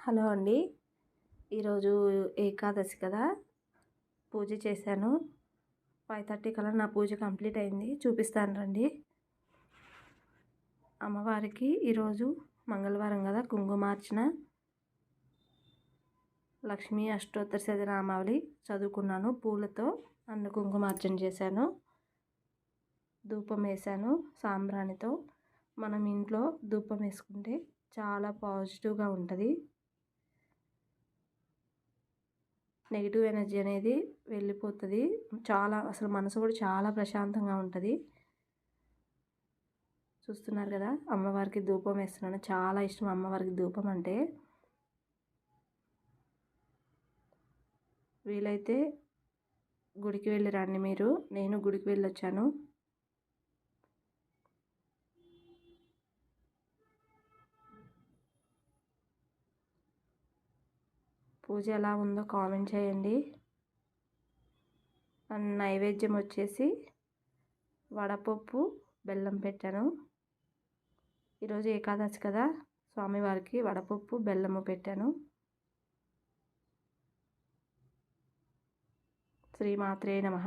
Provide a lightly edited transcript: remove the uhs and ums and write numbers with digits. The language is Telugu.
హలో అండి. ఈరోజు ఏకాదశి కదా, పూజ చేశాను. 5:30 కల్లా నా పూజ కంప్లీట్ అయింది. చూపిస్తాను రండి. అమ్మవారికి ఈరోజు మంగళవారం కదా, కుంకుమార్చన, లక్ష్మీ అష్టోత్తర శతనామావళి చదువుకున్నాను. పూలతో కుంకుమార్చన చేశాను. ధూపం వేశాను సాంబ్రాణితో. మనం ఇంట్లో ధూపం వేసుకుంటే చాలా పాజిటివ్గా ఉంటుంది. నెగిటివ్ ఎనర్జీ అనేది వెళ్ళిపోతుంది. అసలు మనసు కూడా చాలా ప్రశాంతంగా ఉంటుంది. చూస్తున్నారు కదా, అమ్మవారికి ధూపం వేస్తున్నాను. చాలా ఇష్టం అమ్మవారికి ధూపం అంటే. వీలైతే గుడికి వెళ్ళి రండి మీరు. నేను గుడికి వెళ్ళి వచ్చాను. పూజ ఎలా ఉందో కామెంట్ చేయండి. నైవేద్యం వచ్చేసి వడపప్పు, బెల్లం పెట్టాను. ఈరోజు ఏకాదశి కదా, స్వామివారికి వడపప్పు, బెల్లము పెట్టాను. శ్రీమాత్రే నమః.